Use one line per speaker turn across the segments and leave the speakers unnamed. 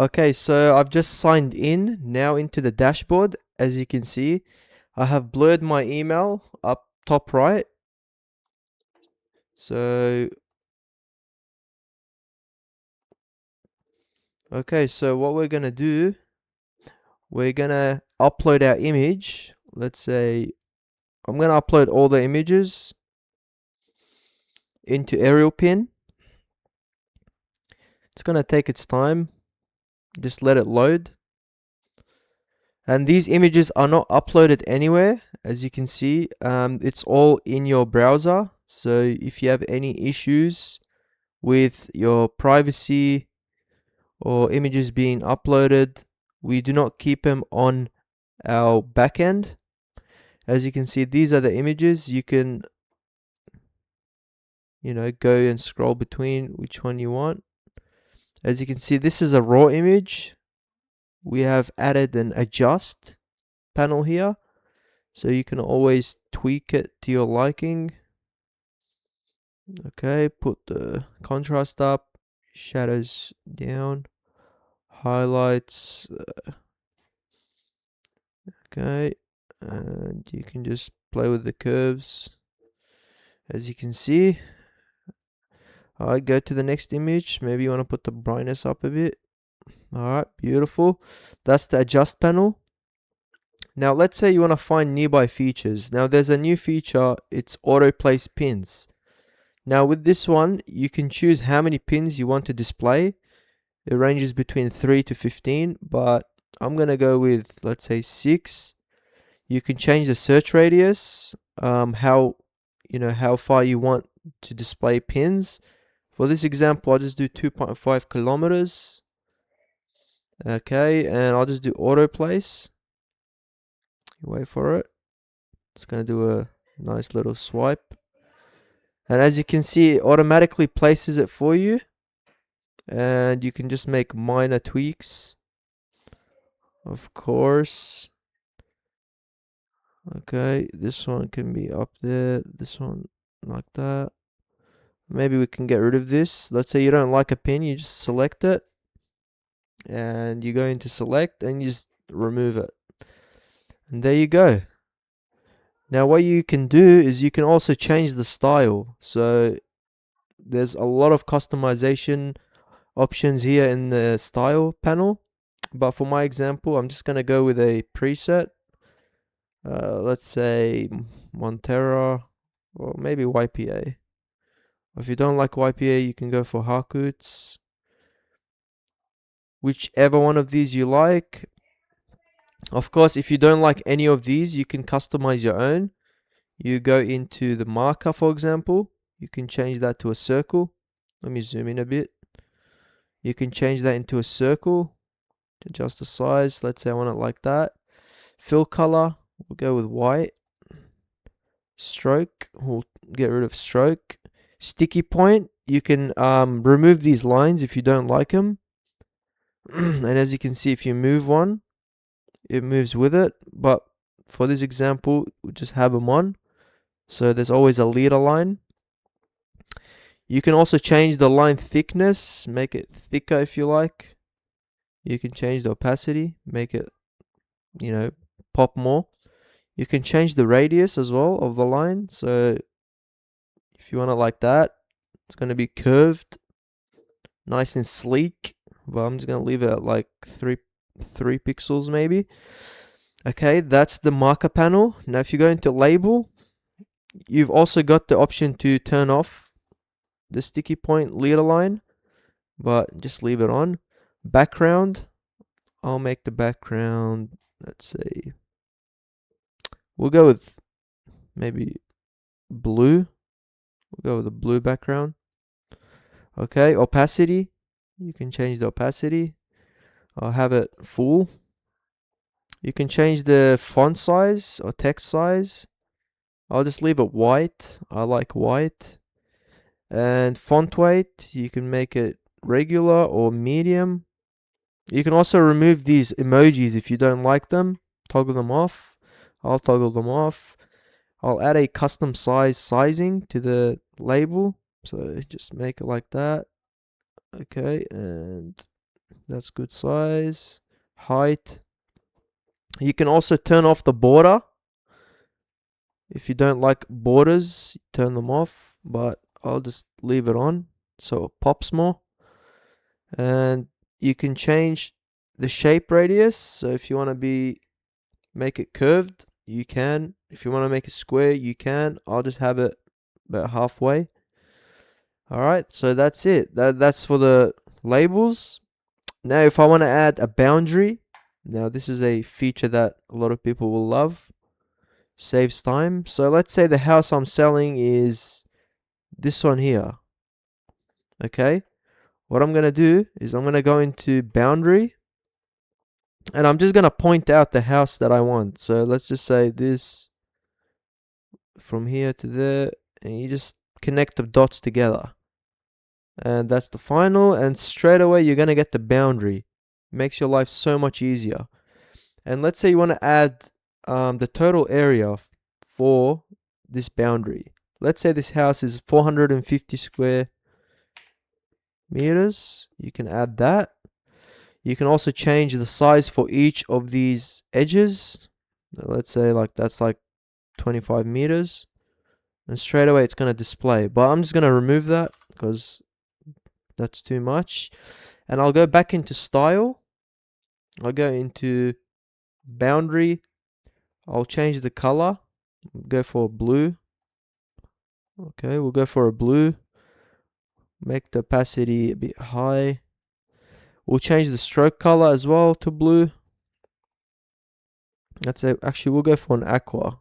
Okay, so I've just signed in now into the dashboard. As you can see, I have blurred my email up top right. So, okay, so what we're gonna do, we're gonna upload our image. Let's say I'm gonna upload all the images into AerialPin. It's gonna take its time. Just let it load. And these images are not uploaded anywhere. As you can see, it's all in your browser. So if you have any issues with your privacy or images being uploaded, we do not keep them on our backend. As you can see, these are the images. You can, go and scroll between which one you want. As you can see, this is a raw image. We have added an adjust panel here, so you can always tweak it to your liking. Okay, put the contrast up, shadows down, highlights. Okay, and you can just play with the curves. As you can see, alright, go to the next image. Maybe you want to put the brightness up a bit. Alright, beautiful. That's the adjust panel. Now let's say you want to find nearby features. Now there's a new feature, it's auto place pins. Now with this one, you can choose how many pins you want to display. It ranges between 3 to 15, but I'm gonna go with, let's say, 6. You can change the search radius, how far you want to display pins. For this example, I'll just do 2.5 kilometers. Okay, and I'll just do auto place. Wait for it. It's gonna do a nice little swipe. And as you can see, it automatically places it for you. And you can just make minor tweaks. Of course. Okay, this one can be up there. This one like that. Maybe we can get rid of this. Let's say you don't like a pin, you just select it. And you go into select and you just remove it. And there you go. Now what you can do is you can also change the style. So there's a lot of customization options here in the style panel. But for my example, I'm just going to go with a preset. Let's say Montera or maybe YPA. If you don't like YPA, you can go for Harkoots. Whichever one of these you like. Of course, if you don't like any of these, you can customize your own. You go into the marker, for example. You can change that to a circle. Let me zoom in a bit. You can change that into a circle. Adjust the size. Let's say I want it like that. Fill color, we'll go with white. Stroke, we'll get rid of stroke. Sticky point, you can remove these lines if you don't like them. And as you can see, if you move one, it moves with it. But for this example, we'll just have them on. So there's always a leader line. You can also change the line thickness, make it thicker if you like. You can change the opacity, make it, pop more. You can change the radius as well of the line. So if you want it like that, it's going to be curved, nice and sleek. But I'm just going to leave it at like 3 pixels maybe. Okay, that's the marker panel. Now if you go into label, you've also got the option to turn off the sticky point leader line, but just leave it on. Background, I'll make the background, let's say, we'll go with maybe blue. We'll go with a blue background. Okay, opacity, you can change the opacity. I'll have it full. You can change the font size or text size. I'll just leave it white. I like white. And font weight, you can make it regular or medium. You can also remove these emojis if you don't like them. Toggle them off. I'll toggle them off. I'll add a custom sizing to the label. So just make it like that. Okay, and That's good size. Height. You can also turn off the border. If you don't like borders, turn them off, but I'll just leave it on so it pops more. And you can change the shape radius. So if you want to make it curved, you can. If you want to make it square, you can. I'll just have it about halfway. Alright, so that's it. That's for the labels. Now if I want to add a boundary, now this is a feature that a lot of people will love. Saves time. So let's say the house I'm selling is this one here. Okay, what I'm going to do is I'm going to go into boundary, and I'm just going to point out the house that I want. So let's just say this from here to there, and you just connect the dots together. And that's the final, and straight away you're going to get the boundary. Makes your life so much easier. And let's say you want to add the total area for this boundary. Let's say this house is 450 square meters. You can add that. You can also change the size for each of these edges. Let's say that's like 25 meters. And straight away it's going to display. But I'm just going to remove that because that's too much. And I'll go back into style. I'll go into boundary. I'll change the color. Go for blue. Okay, we'll go for a blue. Make the opacity a bit high. We'll change the stroke color as well to blue. That's it. Actually, we'll go for an aqua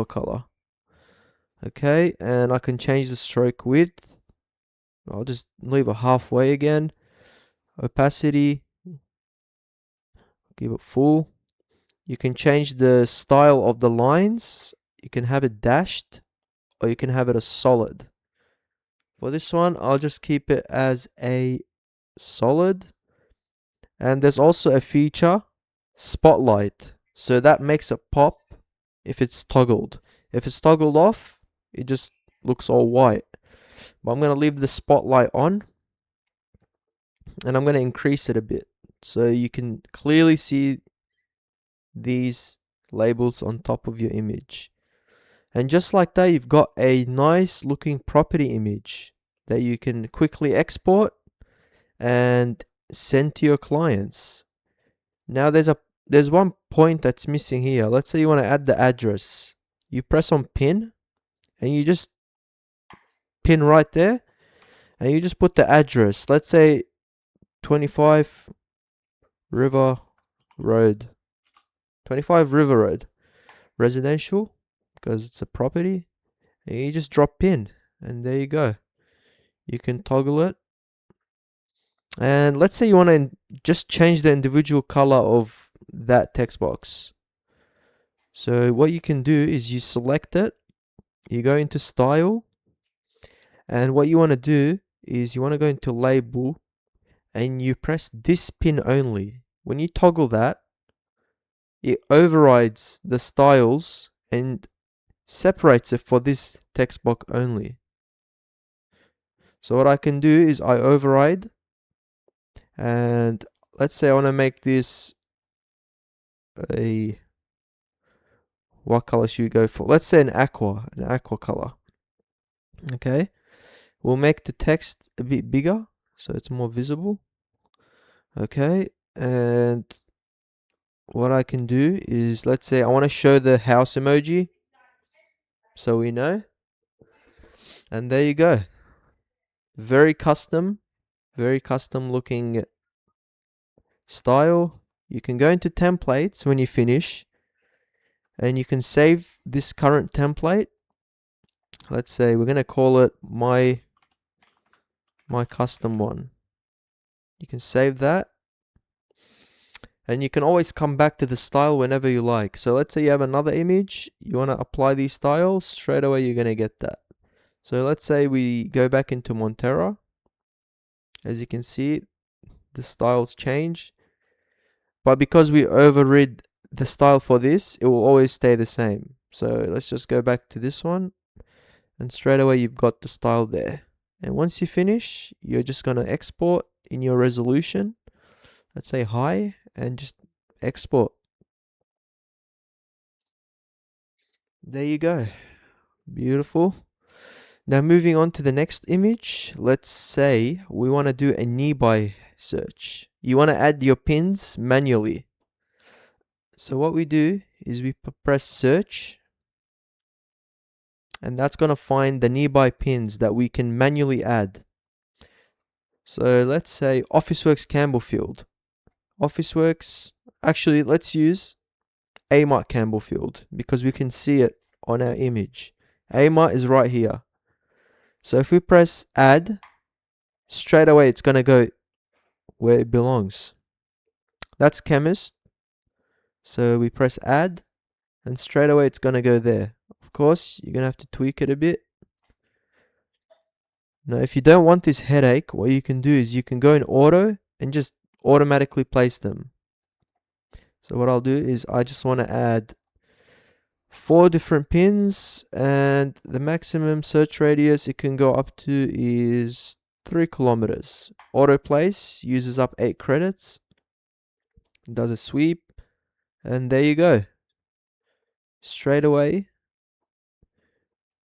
color. Okay, and I can change the stroke width. I'll just leave it halfway again. Opacity, give it full. You can change the style of the lines. You can have it dashed, or you can have it a solid. For this one, I'll just keep it as a solid. And there's also a feature, spotlight. So that makes it pop if it's toggled. If it's toggled off, it just looks all white. But I'm going to leave the spotlight on. And I'm going to increase it a bit, so you can clearly see these labels on top of your image. And just like that, you've got a nice looking property image that you can quickly export and send to your clients. Now there's one point that's missing here. Let's say you want to add the address. You press on pin, and you just pin right there, and you just put the address. Let's say 25 River Road. 25 River Road. Residential, because it's a property. And you just drop pin, and there you go. You can toggle it. And let's say you want to just change the individual color of that text box. So what you can do is you select it, you go into style, and what you want to do is you want to go into label, and you press this pin only. When you toggle that, it overrides the styles and separates it for this text box only. So what I can do is I override, and let's say I want to make this what color should we go for? Let's say an aqua color. Okay, we'll make the text a bit bigger so it's more visible. Okay, and what I can do is, let's say I want to show the house emoji, so we know. And there you go. Very custom looking style. You can go into templates when you finish, and you can save this current template. Let's say we're going to call it my custom one. You can save that, and you can always come back to the style whenever you like. So let's say you have another image, you want to apply these styles, straight away you're going to get that. So let's say we go back into Montero. As you can see, the styles change. But because we overrid the style for this, it will always stay the same. So let's just go back to this one, and straight away you've got the style there. And once you finish, you're just going to export in your resolution. Let's say high and just export. There you go. Beautiful. Now moving on to the next image. Let's say we want to do a nearby search. You want to add your pins manually. So what we do is we press search, and that's going to find the nearby pins that we can manually add. So let's say Officeworks Campbellfield. Officeworks, actually let's use Amart Campbellfield because we can see it on our image. Amart is right here. So if we press add, straight away it's going to go where it belongs. That's chemist. So we press add and straight away it's going to go there. Of course, you're going to have to tweak it a bit. Now, if you don't want this headache, what you can do is you can go in auto and just automatically place them. So what I'll do is I just want to add 4 different pins, and the maximum search radius it can go up to is 3 kilometers. Auto place uses up 8 credits. Does a sweep, and there you go. Straight away,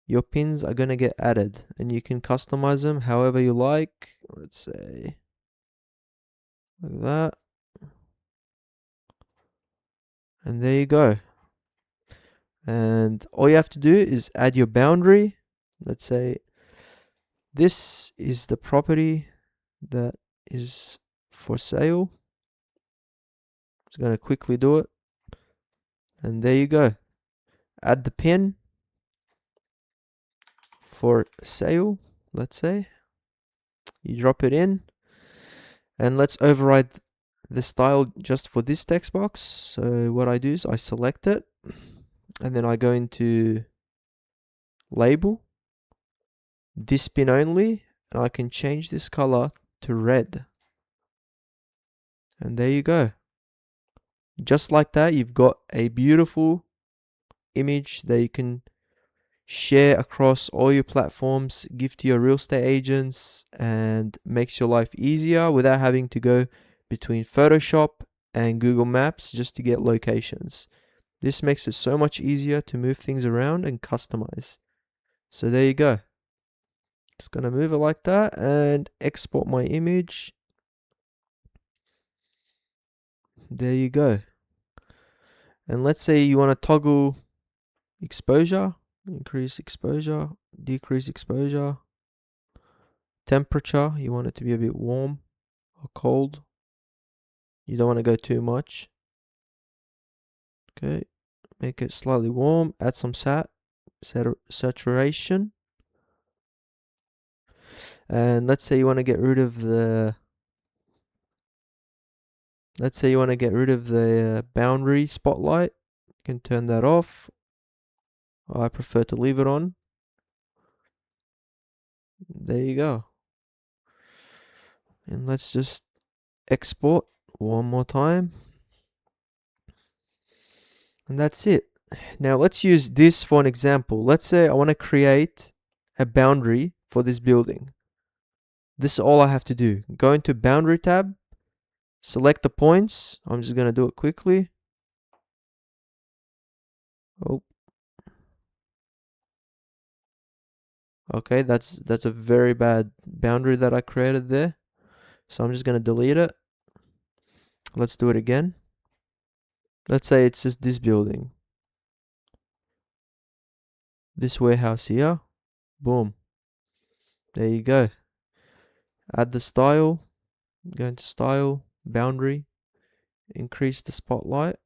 your pins are going to get added, and you can customize them however you like. Let's say like that, and there you go. And all you have to do is add your boundary. Let's say this is the property that is for sale. Just going to quickly do it, and there you go. Add the pin for sale. Let's say you drop it in, and let's override the style just for this text box. So what I do is I select it, and then I go into label, this pin only, and I can change this color to red. And there you go. Just like that, you've got a beautiful image that you can share across all your platforms, give to your real estate agents, and makes your life easier without having to go between Photoshop and Google Maps just to get locations. This makes it so much easier to move things around and customize. So there you go. Just gonna move it like that and export my image. There you go. And let's say you want to toggle exposure, increase exposure, decrease exposure, temperature, you want it to be a bit warm or cold. You don't want to go too much. Okay, make it slightly warm, add some saturation. And let's say you want to get rid of the boundary spotlight. You can turn that off. I prefer to leave it on. There you go. And let's just export one more time. And that's it. Now let's use this for an example. Let's say I want to create a boundary for this building. This is all I have to do. Go into boundary tab, select the points. I'm just going to do it quickly. Oh. Okay, that's a very bad boundary that I created there. So I'm just going to delete it. Let's do it again. Let's say it's just this building. This warehouse here. Boom. There you go. Add the style. Go into style, boundary. Increase the spotlight.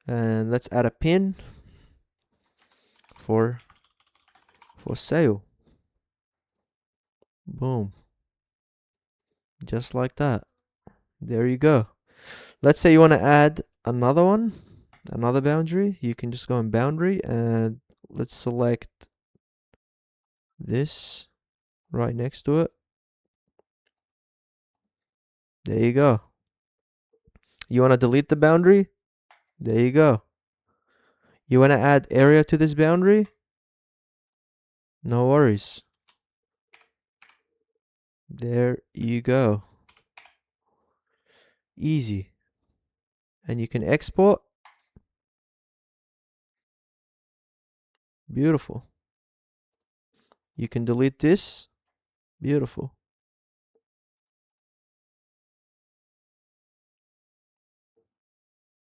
And let's add a pin for sale. Boom. Just like that. There you go. Let's say you want to add another one, another boundary. You can just go in boundary and let's select this right next to it. There you go. You want to delete the boundary? There you go. You want to add area to this boundary? No worries. There you go. Easy. And you can export. Beautiful. You can delete this. Beautiful.